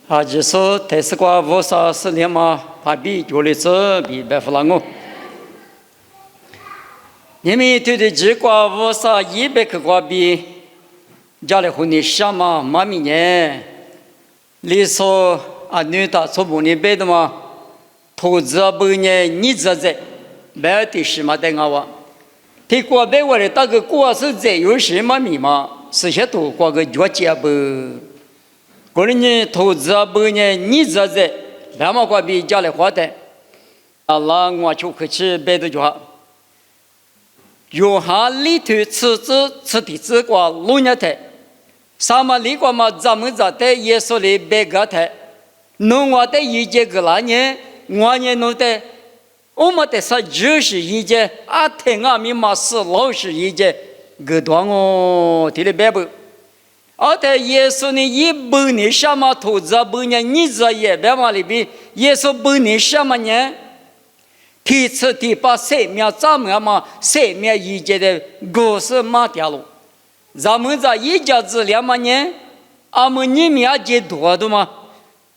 哈吉说台斯瓜无啥是连嘛，怕比就来这比白弗朗我。你们对的几瓜无啥100个瓜比，家里婚礼什么妈咪呢？你说啊，女的做不你背的嘛？投资啊不呢？你这在，白的什么的我哇？他瓜白我的大个瓜是在有什么密码？是些多瓜个脚接不？个人呢投资啊不呢？你这在，白嘛瓜比家里花的，啊那我就可去白的就好。有哈里头吃的这个路年台，什么里个嘛咱们在的耶稣里白个台，弄我的一节个那年，我呢弄的，我们的是就是一节，啊天啊咪嘛是老是一节个段哦，提了白不？而在耶稣呢一百年什么投资百年，你这也白嘛里边，耶稣百年什么年？第次第八3秒咱们嘛3秒一节的故事马条路，咱们在一家子2万年，俺们你们也接多的嘛，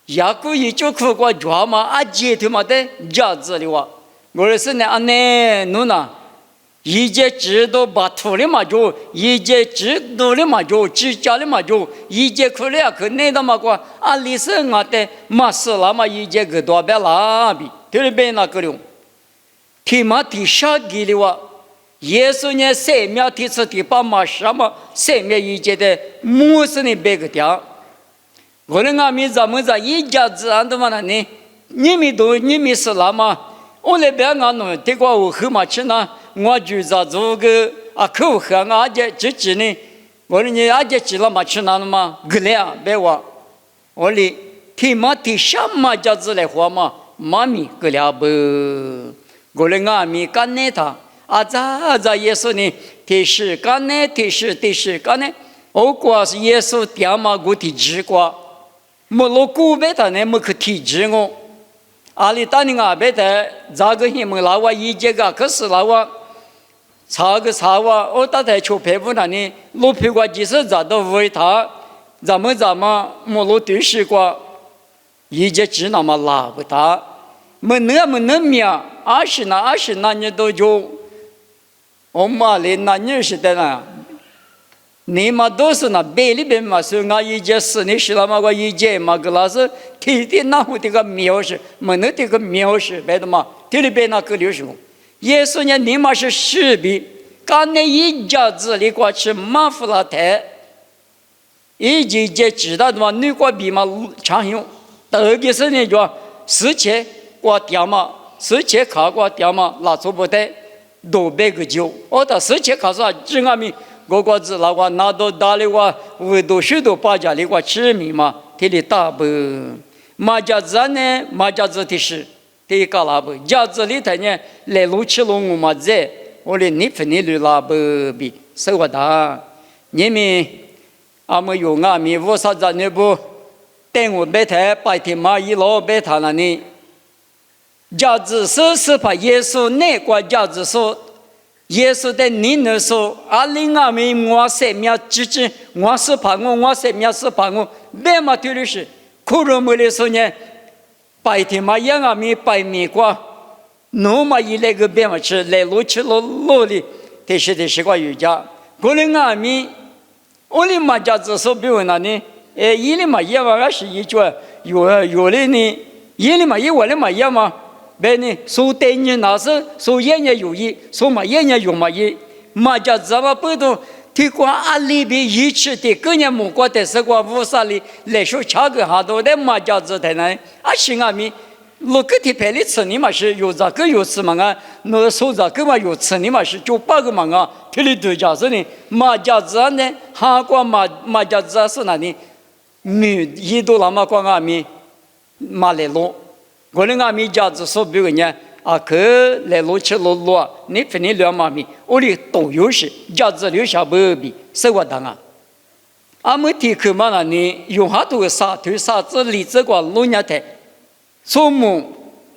雅各一就哭过抓嘛，啊接的嘛的家子里哇，我是呢安呢弄呐，一节知道把土里嘛就，一节知道里嘛就，知家里嘛就，一节哭了可那的嘛过，啊历史我的嘛是那么一节个多白拉比，对不对那个了？提马提啥给的哇？耶稣呢3秒提次提8嘛什么3秒一节的牧师呢别个掉。我们俺们咱们在一家子安的嘛呢？你们是那么？我那边俺弄这个我后嘛去呢？我就在做个啊口和俺家自呢。我说你俺家去了嘛去哪了嘛？个俩别话，我哩提马提什么家子来活嘛？妈咪个俩不？我们俺们干那他，啊咋耶稣呢？提示干那提示干那，我过是耶稣点嘛我提指过，没落古白他呢没去提指我，阿里当年阿白他咋个he没拉我一节个可是拉我，查我，我打台球陪不他呢，落陪过几次咋都为他，咱们没落对视过，一节指那么拉不他。没那命，20那年都就，我妈嘞那年是的呢，你嘛都是那北里边嘛，所以我一节4年是了嘛，我一节嘛个那是天天那会这个描述，没那这个描述白的嘛，这里边那个流程，耶稣呢你嘛是士兵，刚那一家子里过去马夫拉台，一节知道的嘛，女国比嘛常用，特别是那个事情。我掉嘛，事前考过掉嘛，拿出不得，多别个酒。我到事前考啥？只俺们个子那个拿到大的话，为多许多把家里个吃米嘛，他的大不？马家子呢？马家子的是，他搞那不？家子里头呢，来路吃路我嘛在，我的你分你那不比，是我的。你们俺们有俺们为啥子那不？等我白台白天嘛一老白台那呢？家子是把耶稣那个家子说，耶稣的你那说，阿里阿米我3秒之间，我是怕我3秒是怕我，别嘛对的是，可能没的说呢，白天嘛让阿米白米瓜，弄嘛一那个别嘛吃，来路吃路里，这是个瑜伽，可能阿米，我的嘛家子说比如那呢，一里嘛也嘛是一句，有的呢，一里嘛一我的嘛也嘛。别呢，说对你那是说人家有意，说嘛人家有嘛意，嘛叫怎么不懂？提过阿里边一起的，个人木瓜的是个乌沙里来说吃个好多的嘛叫子的呢？啊，是俺们，如果提牌里吃你嘛是有这个有吃嘛啊，那说这个嘛有吃你嘛是就8个嘛啊，提里对家是呢，嘛叫子呢，韩国嘛叫子是哪里？一度那么光俺们嘛来弄。我们俺们家子说别个呢，啊，可来路吃路啊，你分你2毛米，我的都有事，家子留下不比，是我当啊。俺们提口嘛那呢，用好多沙头沙子里这个路伢台，说么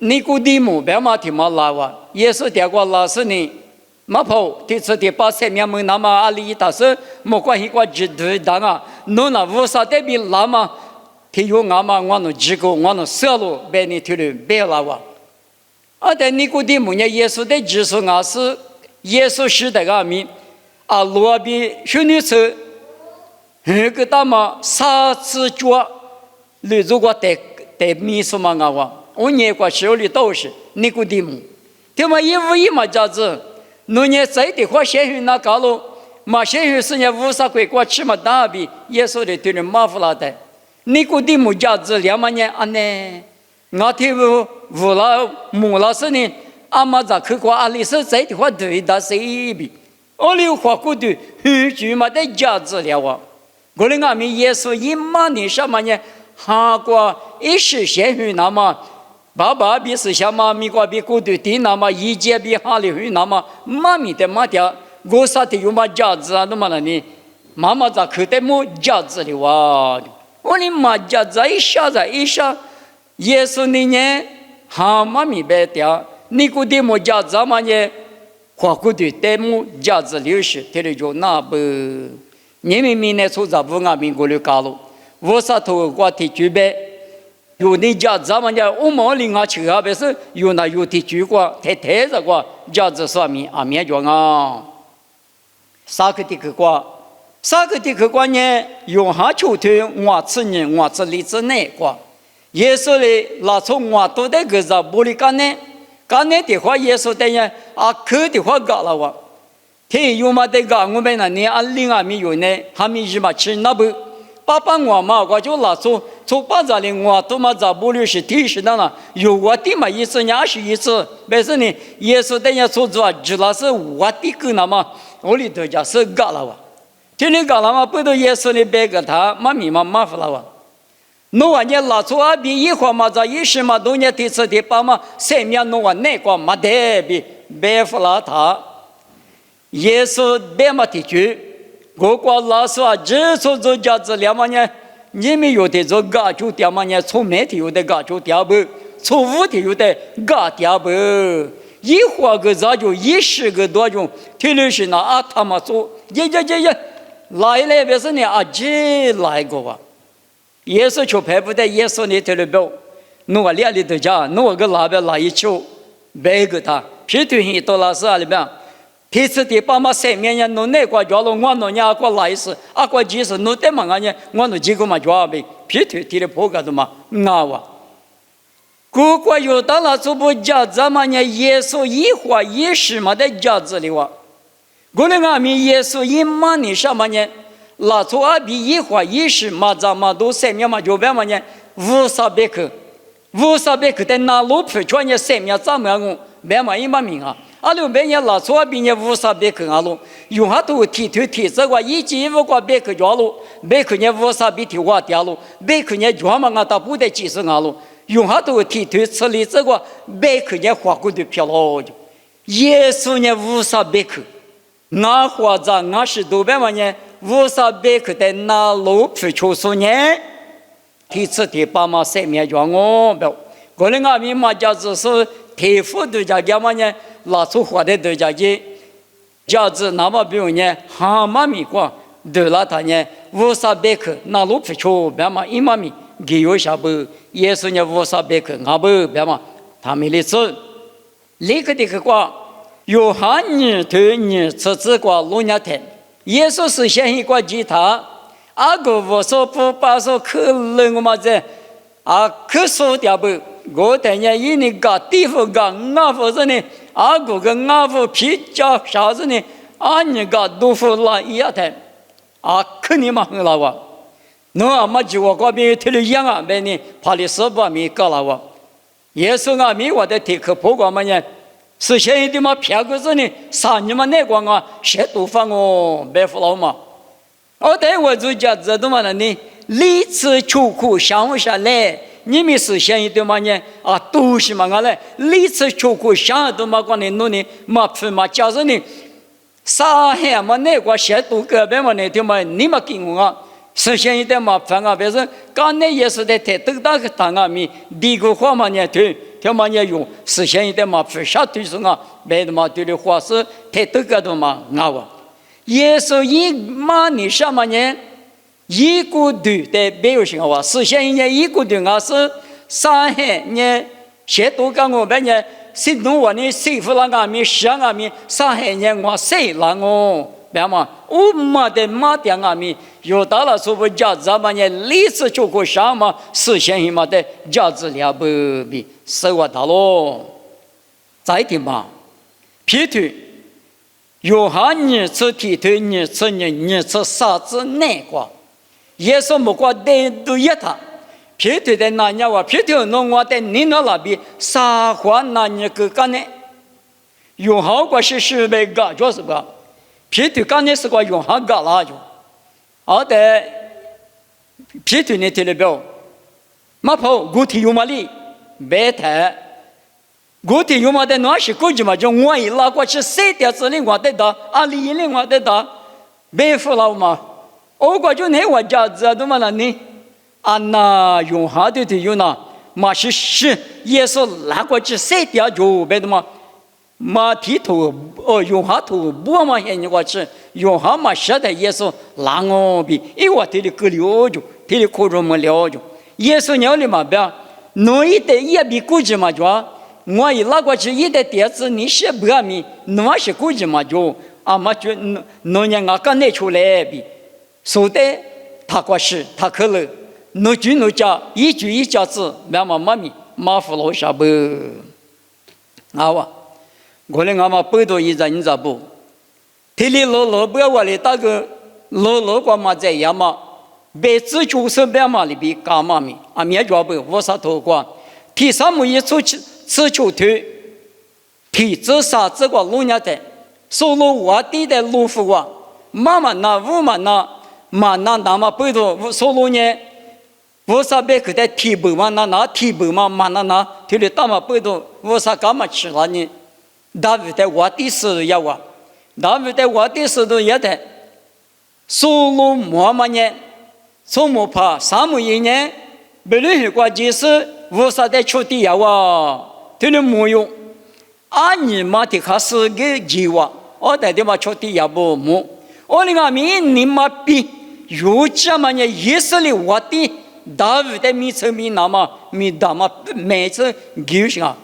尼古丁姆别嘛提嘛拉哇，也是点过老师呢，马跑第次第83秒没那么阿里打是没关系过只对当啊，侬那乌沙代表拉嘛。提有俺嘛我们几个我们色路白你提了白了哇，但尼古丁木呢耶稣的技术俺是耶稣时代个米罗比兄弟车，个大嘛啥子脚，你如果带秘书嘛俺哇，我念过手里都是尼古丁木，他妈一五一嘛家子，农业在的话先去那搞了。马先生是年50块过去嘛大比耶稣的对人马夫拉的，尼古丁木家子2万年安呢，我听乌拉木拉是呢，阿妈咋去过阿里是在的话对的谁比，我留话过的很久嘛的家子了哇，我们阿弥耶稣1万年什么呢？哈过一时先去那么，爸爸比是小妈咪过比过的地那么一节比哈里去那么妈咪的妈的。我啥的有嘛价值啊？那么呢？妈妈咋可得么价值的哇？我的妈价值一下，耶稣那年哈妈咪白掉，你估的么价值嘛呢？花估的得么价值60，这里就那不，你们明年出咋不俺民国的搞了？我啥头我提举呗？有你价值嘛呢？我们另外去啊，不是有那有提举过，太着过价值说明啊，面讲啊。啥个的个呢？用下秋天我吃人我吃荔枝奶瓜，耶稣嘞拿出我都得个啥玻璃干呢？干呢的话，耶稣的呀可的话搞了哇，天有嘛的搞我们那呢另外没有呢，还没什么吃那不，爸我嘛我就拿出把这里我都嘛在玻璃是提示到了，有我的嘛一次21次，但是呢，耶稣的呀说做只那是我的个那么。我里头家是搞了哇，天天搞了嘛，不都耶稣的白个他妈咪嘛麻烦了哇。弄完你拿出阿比一会嘛，在一时嘛，东年第4第8嘛，3面弄完那个嘛得比白付了他。耶稣白嘛的句，我老师啊，只说做家子2万年，你们有的做搞就2万年，从媒体有的搞就2不，从屋的有的搞2不。一会个咋就10个多钟，听的是那他妈做，来别是呢这来过吧？耶稣就排不得耶稣你听了不？弄2里头家，弄个那边一球，别个他，皮头hin到那是里边，第4第8嘛3面呀，弄那个叫了我弄伢过来是，过几时弄得嘛俺呢，我弄几个嘛叫呗，皮头提的破个的嘛，哇。如果有到了这部家子嘛呢？耶稣一话一时嘛的家子里哇，我们阿弥耶稣一嘛你什么呢？拉出阿比一话一时嘛咋嘛都3面嘛就别嘛呢？50克的那路皮穿呢3面咋么样？别嘛一嘛名啊！阿六别人拉出阿比呢50克阿路，用下头提这个一季5个100克脚路，100克呢50比提话掉路，100克呢脚嘛俺到不得几十阿路。用下头提吃里这个100克呢花过的漂了，耶稣呢50克，俺花子俺是多半嘛呢50克的那路皮出数呢，第4第8嘛3面叫我不，可能俺们嘛家子是提富的家家嘛呢，拿出花的的家去，家子那么比如呢哈嘛米瓜，对了他呢50克那路皮出别嘛1万米。给有下不，耶稣呢50克，阿不别嘛，他没理吃。那个的个话，有哈尼对你吃这个路亚天，耶稣是先一个吉他，阿个我说不把说可能我嘛在，可说掉不，我等下一那个地方个阿夫子呢，阿个阿夫皮叫啥子呢？你个豆腐拉一样的，肯定嘛很老哇。那么就我这边提了养啊，别呢，怕你4百米高了哇。耶稣啊，米我的提可破过嘛呢？是现在的嘛骗个子呢，3年嘛那个啊，谁都放哦，别胡闹嘛。但我就讲这都嘛呢，历次求苦想不下来，你们是现在的嘛呢？都是嘛来，历次求苦想都嘛讲呢，弄呢嘛分嘛，假设呢，3海嘛那个谁都隔壁嘛那的嘛，你嘛给我啊。实现一点嘛烦啊，别是刚才也是在台都大个当啊米，第一个话嘛呢对，他嘛呢用实现一点嘛烦啥对是啊，别的嘛对的话是台都个的嘛啊哇，耶稣一嘛你什么呢？一股头的没有什么话，实现一年一股头我是上海年写多个我们年是弄完的师傅那个面上个面上海年我谁让我别嘛我妈的妈的个面有到了说不价值嘛年历史就过上嘛实现一嘛的价值了不比收我到咯，再听嘛，劈腿。约翰你吃剃头，你吃啥子难过？耶稣没过的都一他，劈腿的那年话，劈腿弄我的你那边啥话那年个干呢？约翰过是被干就是个，劈腿干呢是个约翰干了就，好的，劈腿呢听了没有？马跑古体有马力，白台。我听有嘛的那是估计嘛，就我一拉过去谁点子的我得到，阿里的我得到，没服了嘛。我过就那我家子都嘛那呢，啊那用下的就有那，嘛是耶稣拉过去谁点就别的嘛，嘛剃头用下头不嘛现你过去，用下嘛实在耶稣拉我比，因为我听的够了就，听的可着么了就，耶稣鸟的嘛别，弄一点也比估计嘛就。我一拉过去一点点子，你写不阿米，那是估计嘛就啊嘛就那年我刚拿出来比，说的他过是他可能，那句那家一句一家子，慢慢慢咪马虎老下不，啊哇，我嘞俺们背到一张你咋不？天里老不要我嘞大个老过嘛在呀嘛，被自就是别嘛里边干嘛咪啊面抓不我啥头光，第三么一出去。此处推，体质啥这个路伢的，收入我地的路夫啊，妈妈那五妈那妈那那么背着收入呢，我啥别个的提不嘛那提不嘛妈那提的大嘛背着我啥干嘛吃了呢？大卫的我的事要啊，大卫的我的事都也得，收入妈妈呢，从没怕三么一年，不论是过几时，我啥的出地要啊。听了没有？俺你妈的还是个计划，我带的嘛出的也不么？我那个名你妈比有这么呢？以色列我的大卫的米车米那么米大嘛每次丢上，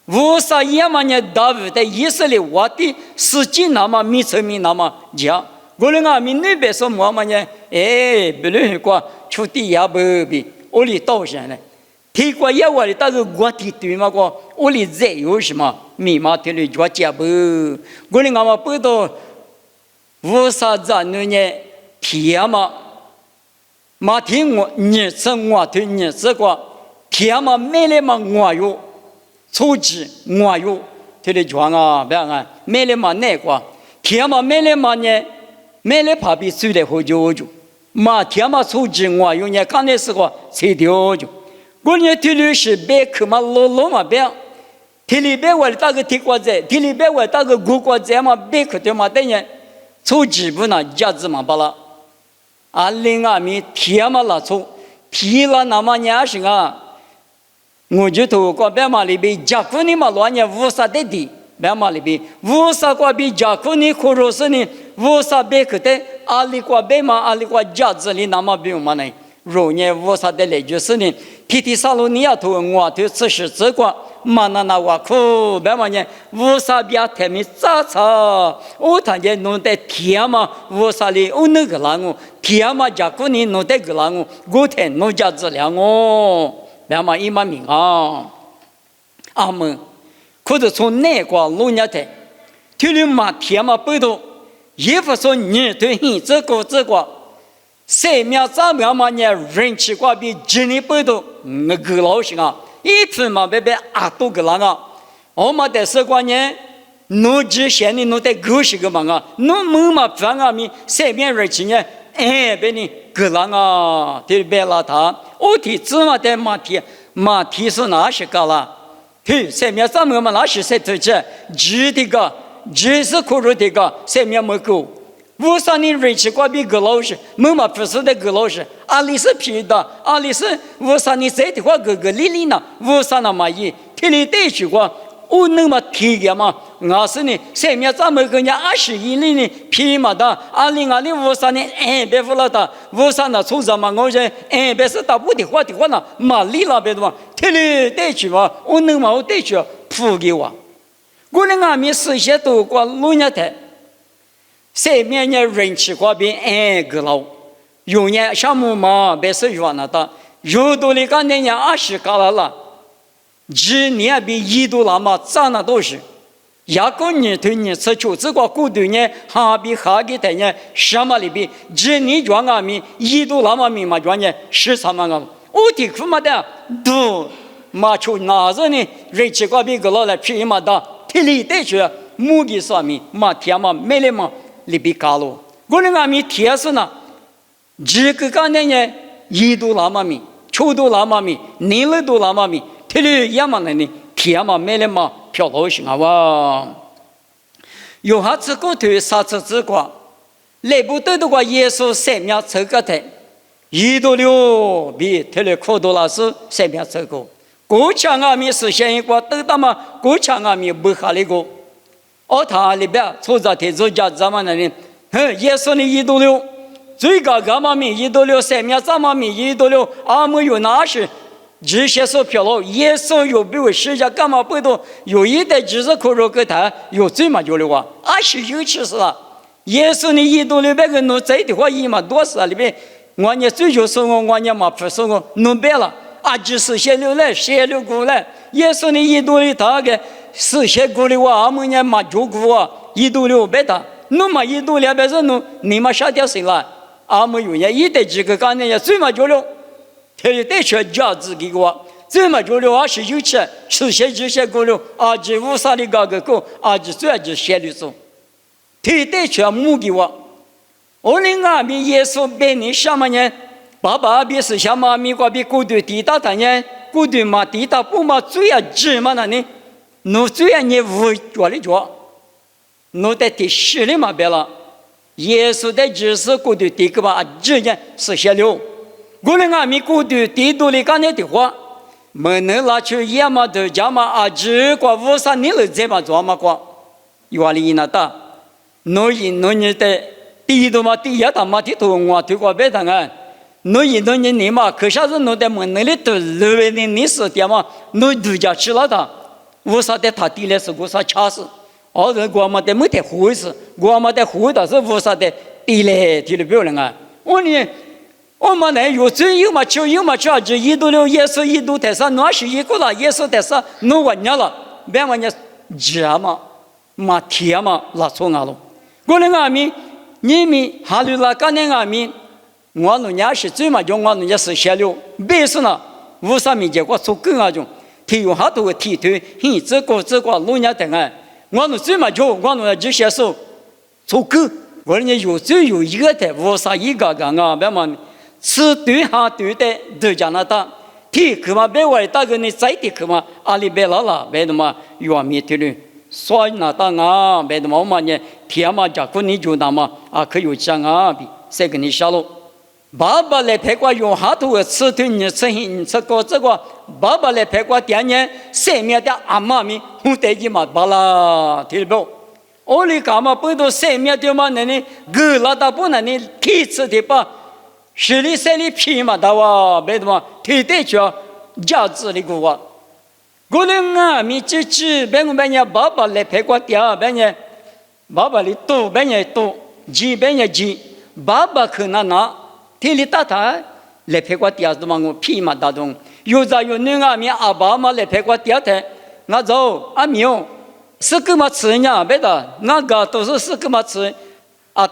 我啥也嘛呢？大卫的以色列我的实际那么米车米那么讲，我那个名那边说么嘛呢？哎，不论过出的也不比，我里到现在。提过也我的大个我提对嘛个，我里在有什么密码提了就接不，我哩俺们不到五啥子那呢天嘛，马天我日子我对日子个天嘛没来嘛我有，初级我有，提了就啊别啊没来嘛那个天嘛没来嘛呢，没来怕比水来喝酒就，马天嘛初级我有呢，刚才是个吹掉就。我呢，提律是别克嘛老嘛别，提里边我大个提过在，提里边我大个过在嘛别克的嘛等于，从基本上价值嘛罢了，啊另外面天嘛拉出，提了那么年是啊，我就头过别嘛里边加库尼嘛乱年无啥的地，别嘛里边无啥过比加库尼可罗是呢，无啥别克的，阿里过别嘛阿里过价值里那么不用嘛呢，肉呢无啥的来就是呢。提提萨罗尼亚头，我头此时这个嘛那我苦，别嘛呢，无啥别太没咋操，我看见弄得天嘛，无啥哩，我那个啦我，天嘛家姑娘弄得个啦我天弄家子了我，别嘛一嘛命啊，阿门。可是从那个路伢的，提了嘛天嘛背头，也不说你对你这个。3秒3秒嘛呢，人气挂比今年背头那个老些啊，一分嘛别啊多个啦啊，我嘛在说过呢，侬之前的侬在狗些个嘛啊，侬么嘛反啊咪3秒人气呢，哎别你个啦啊，对别啦他，我提芝麻的马蹄是哪些个啦？对3秒3秒嘛哪些谁头这，几的个，几是可热的个，3秒没够。无啥人人气挂比个老师，没嘛不是的个老师，阿里是皮的，阿里是无啥人在的话个哩哩呢，无啥那么一，天里对去话，我那么提个嘛，我是呢，上面咱们个人21年呢，批嘛的，2023年别服了的，53的出什么我人别是打不的话呢，马里那边的嘛，天里带去嘛，我那么我带去铺给我，我那俺们事先都过路年台，上面呢人气过边个老，有年项目嘛，别是原来的，有多的干年20个了。1年比1度那么涨了都是，一个年对年吃就这个过对年，还比下个的年什么里比1年赚俺们1度那么米嘛赚呢13万个，我的苦嘛的都嘛就拿着呢，人气个比个老来便宜嘛的，体力带去木的上面嘛天嘛没了嘛里比高了，我那俺们天是呢，这个干年呢1度那么米，2度那么米，2度那么米。体力也嘛呢，天嘛没了嘛，漂流行啊哇！有哈子过头啥子之过，来不得的话，耶稣生命这个的，1度6比体力苦多了是生命这个，过强啊米是先一个得到嘛，过强啊米不下来个，他里边出着天主家咱们那里，耶稣的1度6，最高干嘛米1度6，生命咱们米1度6，阿没有那是。这些是漂流，耶稣有比为世界干嘛不多？有一代就是苦肉给他有罪嘛就了哇，29其实了。耶稣你1度600个弄这的话一嘛多少里边，我呢追求生活，我呢嘛不生活，弄白了，24写流来，写流过来。耶稣你1度6大概4写过的话，我们呢嘛就过啊，1度600的，弄嘛1度200人弄，你嘛下掉谁了？我们有人一代几个干呢也最嘛就了。他带去价值给我，这么就了29钱，是些这些过了，25的价格够，20最就写的数，他带去木给我，我另外比耶稣比你什么呢？爸爸比是什么？美国比古代地大的呢？古代嘛地大不嘛最要值嘛那呢？侬最要你无做的做，侬在第10里嘛别了，耶稣在就是古代地个吧，这件是写了。我那俺们古代地图里干的的话，没能拿去也嘛都讲嘛这个53年了这么做嘛过，原来那的，侬你的地图嘛第一他妈地图我推过别的啊，侬你嘛可下子侬在门那里头路边的你是的嘛，侬度假去了的，53的他地来是53掐死，人我们的没得回事，我们的回的是53的地来不要人啊，我们呢有罪有嘛就有嘛就这1度6耶稣1度台上那是一个了，耶稣台上弄完了，别完了这嘛天嘛拉错啊了。我那俺们你们哈利拉干那俺们，我那伢是最嘛就我那伢是写了，别是呢53米结果做更啊种，提有好多个提推，这个路伢等啊，我那最嘛就我那这些手做更，我那有最有一个的53一个啊，别嘛。是对下对的都讲了的，提可嘛别为大个你再提可嘛阿里别了，别的嘛原面的了，所以那当啊别的嘛我们呢天嘛讲过你就那么可以讲啊比谁给你下路，爸爸来拍过用好多次对你吃过这个，爸爸来拍过电影，上面的阿妈咪红带子嘛巴拉听不？我哩干嘛不都上面的嘛那里个拉达不那里提吃的吧？10里3里皮嘛，他哇，别的嘛，推得叫价值的个哇。过来啊，米支持，别个爸爸来陪过爹，别人爸爸里多，别人多，几别人几，爸爸可那，天里大来陪过爹的嘛，我皮嘛大东，有在有那个米阿爸嘛来陪过爹的，那走阿苗，是个嘛吃呢，别的那个都是个嘛吃。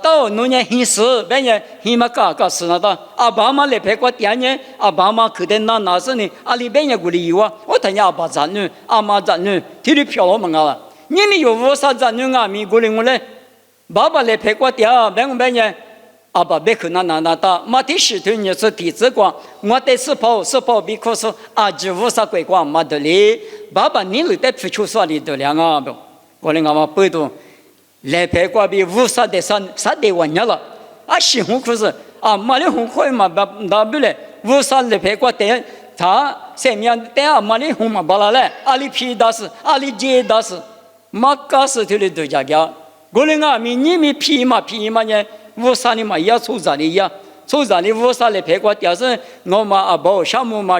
到农业很死，别人很嘛搞死了的。阿爸妈来陪过爹呢，阿爸妈可得那是呢，里边人过来有啊。我等下阿爸咱女，阿妈咱女，体力漂亮嘛了。你们有50咱女啊？米过来我来，爸爸来陪过爹，别人阿爸别可那的，马第10头你是弟子光，我得是跑比可是这50鬼光没得哩。爸爸你来得皮球说里头两啊不？过来我们背动。来陪过比50的3代完了，喜欢可是马来红会嘛不来50来陪过的，他下面带阿玛里红嘛巴拉嘞，阿里皮达斯，阿里杰达斯，马卡斯提里都家家，过来阿米你米皮嘛呢，乌萨里嘛也出啥哩呀？出啥哩乌萨哩陪过屌丝，我嘛阿宝项目嘛，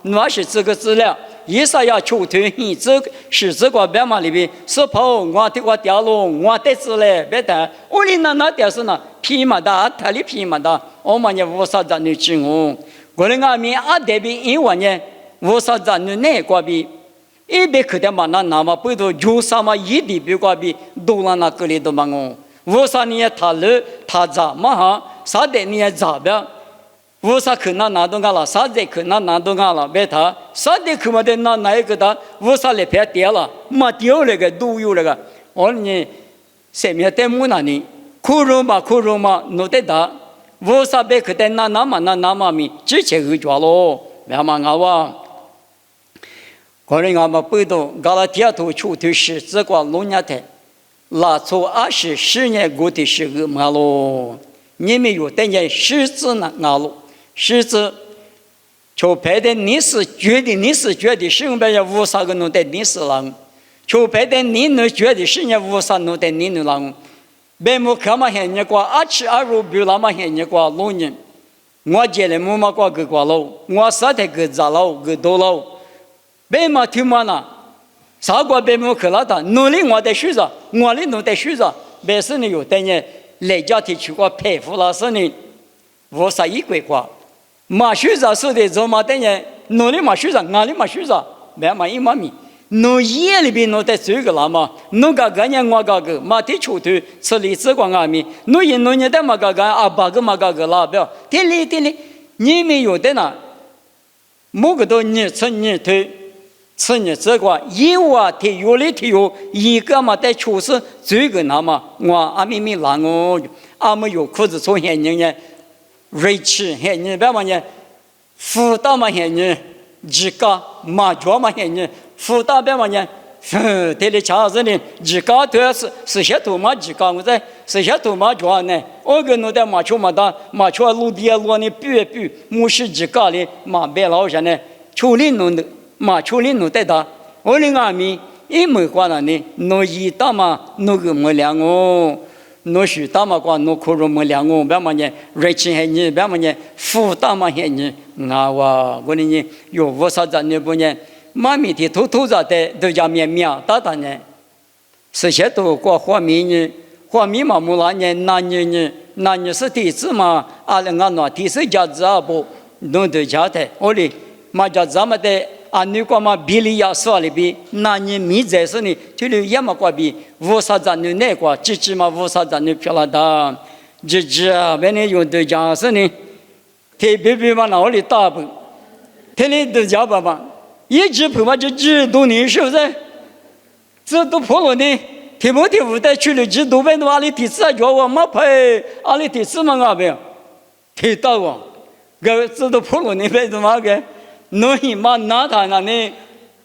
那是这个资料。伊啥要求推你这是这个别嘛里边是跑我的我掉落我的子嘞别的我哩那屌丝呢皮嘛的他哩皮嘛的我们也无啥子你进哦我哩阿米阿得比一万年无啥子你那个比一别可的嘛那嘛不都有啥嘛一比比个比都那那个里都嘛哦无啥你也他了他咋嘛哈啥的你也咋的无啥可能拿东家了，啥子可能拿东家了，别他，啥的可没得拿一个的，无啥来别掉了，没掉那个都有那个，我呢，下面在木那里，苦肉嘛，弄得大，无啥别可得拿嘛咪，直接去抓咯，别嘛我哇，可能我们不懂，搞了第二头出头是这个农业的，拉出10年过的是个嘛咯，你们有等于狮子呢，俺咯。狮子，就拍的你是觉得是我们要无啥个弄得你是狼，就拍的你能觉得是人无啥弄得你能狼，别么看嘛很人过2吃2肉比那么很人过老人，我接来么嘛过个过老，我啥的个咋老个多老，别嘛听嘛那，啥个别么去那的，努力我的学着，我的弄得学着，别是你有等于来家提去过佩服那是你，无啥一鬼过。马学着说的做嘛等于努力马学着，俺的马学着，别嘛一嘛咪，弄夜里边弄得这个啦嘛，弄个人我个马的出头吃里吃光阿咪，弄年的嘛个阿爸个嘛个啦不要，天里，你们有的呢，某个都你吃你推，吃你这个一瓦体有里体有一个嘛在出事这个那么我阿咪咪让我阿没有裤子从现人呢。瑞奇很人别嘛呢，福大嘛很人，自家马脚嘛很人，福大别嘛呢，这里查子呢，自家都要是些土马自家我在是些土马脚呢，我跟侬在马球嘛的马球路地路呢比，木是自家的马别老些呢，处理侬的马处理侬在的，我的阿米一没话了呢，侬一大嘛侬个没两哦。侬许大嘛瓜，侬可容么两个，别么呢？热情还你，别么呢？福大嘛还你，我呢呢有无啥子呢不呢？妈咪的偷着的都叫面大呢，这些都过花米呢，花米嘛木那呢是弟子嘛，阿拉俺弟子家子啊不，侬都家的，我哩嘛家咱们的。你过嘛比例要少里边，那你米在是呢，就留也么过比无啥子你那个，只嘛无啥子你漂亮的，只啊，别你用对讲是呢，特别嘛哪里大不，特里都讲吧，一直跑嘛就只多年是不是？这都破了呢，提不提不带去了，只多半多阿里第四叫我没赔，阿里第四嘛阿边，提到我，个这都破了呢，别怎么个？侬伊嘛哪他那呢？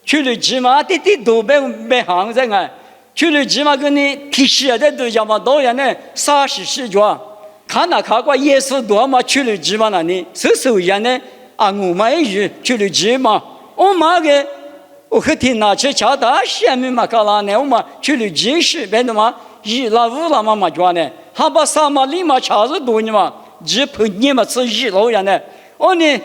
去了起码滴都别行在个，去了起码跟你提示的都讲嘛，当然呢，啥是讲，看过耶稣多嘛，去了起码那呢，首先呢，我嘛也去了起码，我嘛个，我和听那去瞧到下面嘛搞啦呢，我嘛去了起是别的嘛，1啦5啦嘛讲呢，还把3嘛2嘛查着多呢嘛，只碰你嘛是1老人呢，我呢。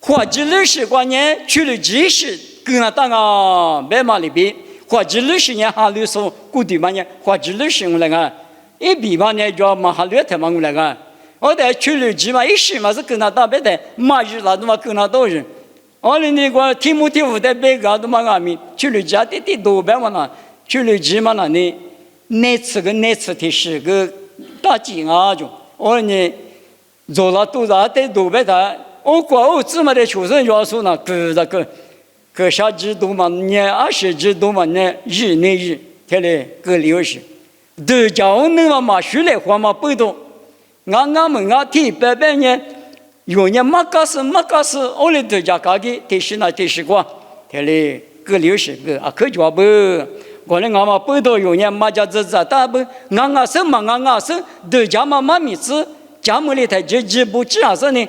或者20多年去了几十，跟那当啊别嘛里边，或者20年哈律说固定嘛呢，或者20我来个，一比嘛呢叫嘛哈律他嘛我来个，我在去了几嘛10嘛是跟那当别的，嘛日那都嘛跟那多人，我的那个提姆提夫在别个都嘛阿米，去了几的多别嘛那，去了几嘛那呢，那次的是个大金啊就，我呢做了多少的多别的。我这么的出生要素呢，个啥制度嘛，年20制度嘛，年日，天嘞个60，都叫我们嘛学来话嘛不懂，俺们提白呢，有年马嘎斯，我哩都叫家己提示过，天嘞个60个啊可叫不，我哩俺嘛不懂有年马家子大不，俺生都叫嘛妈咪子，家母里头就不知啥子呢。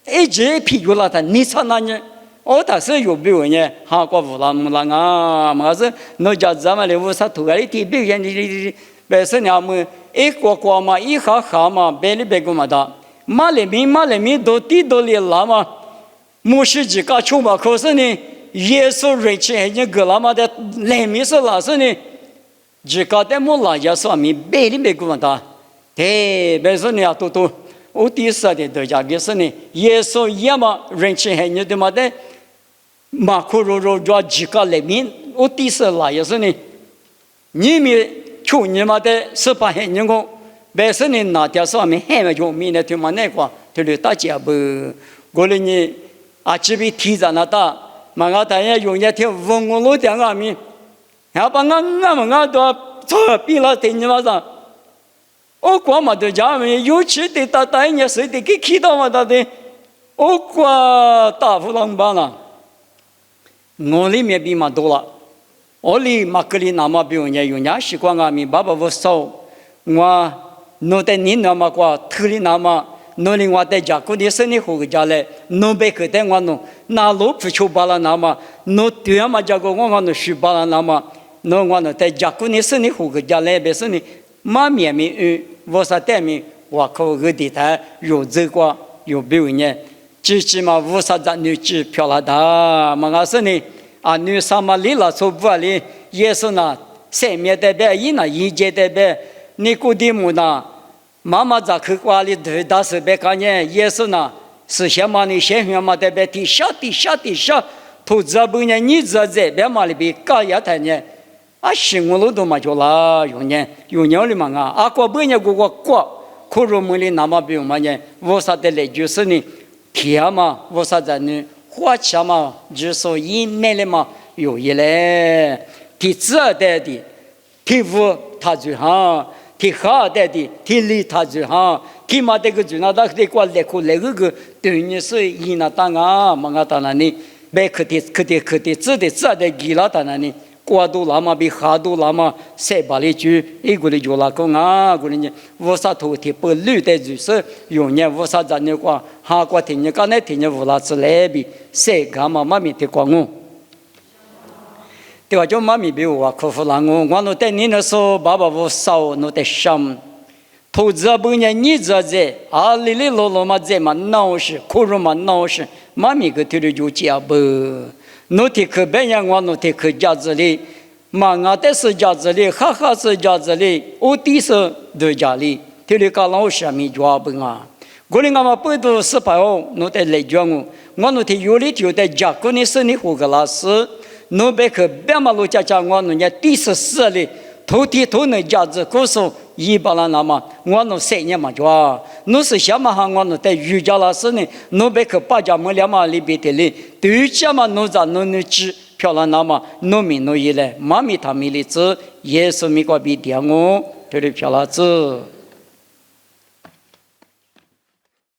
一直批评了他，你操那呢？我他是有别人呢，哈过乌拉木拉啊，嘛是侬家咱们的乌萨土里地别人的，别是伢们一个嘛，一哈嘛，别里别个嘛的，马里面都地都里拉嘛，牧师几个出嘛，可是呢，耶稣人气还人个拉嘛的，里面是哪是呢？几个在木拉耶稣米别里别个嘛的，对，别是伢都。我第四的得家别是呢，耶稣也嘛人气还人的嘛的。马库罗抓几个里面，我第四来也是呢。你们去你们的十八黑人工，白是呢那点上面还没有面的，他妈那个，他就大家不，过来呢啊这边提着那大，嘛我大家用一条文物路点阿米，要把我都做比了对你们上，我光嘛都家们有钱的大人家谁的给看到嘛他的，我光大富浪办了。我里面比嘛多了，我里马格里那么比人家有人习惯啊，咪爸爸我少，我弄得你那么过，特里那么，弄里我在家过的生活个家来，弄别个在我弄，那路不出巴了那么，弄对嘛家个我弄书巴了那么，弄我弄在家过的生活个家来，别是呢，马面面我啥带面，我靠个地台有这个有别人家。只嘛无啥子女子漂亮的，嘛我说呢，啊女上嘛离了做不离，也是呢，生命代表一呢，一节代表，你估计么呢？妈妈在去管理头大是别看见，也是呢，是先嘛你先嘛代表地下，投资不呢，你这别嘛里边搞一台呢，啊生活路都嘛就啦，有年里嘛啊过不呢过，可是么里那么不用嘛呢，我啥的来就是呢。天嘛，我啥子呢？花钱嘛，就说一买了嘛，有一嘞。第二代的，第五他就哈，第二代的，第六他就哈，第嘛这个就那的过来个，对你是一那当啊，嘛个当然呢，别可的，这的给了当然呢。过度了嘛，比哈度了嘛，塞巴里去，一个的就拉工啊，个人家我啥头贴不绿的就是用年我啥子那个哈过天年刚才天年乌拉子来比塞干嘛妈咪的光我，对吧？就妈咪比我克服了我那带你那时候爸爸我少那带想，投资不呢你这在啊里罗嘛在嘛闹事，可是嘛闹事，妈咪个头的就结不。侬提克别人我侬提克家子里，嘛我的是家子里，哈哈是家子里，我弟是对家里，提里搞老什么抓不啊？过年我们不都是朋友，侬得来讲我侬提有里就在家过年生日活个老师，侬别去别马路家我侬家第14里，头能家子故事。一般人那么，我弄3年嘛就啊，侬是什么行我弄在瑜伽老师呢？侬别去把家门两嘛里边的哩，对家嘛侬在侬去漂亮那么，侬一来，妈咪他们的子，耶稣咪个比点我，这里漂亮子。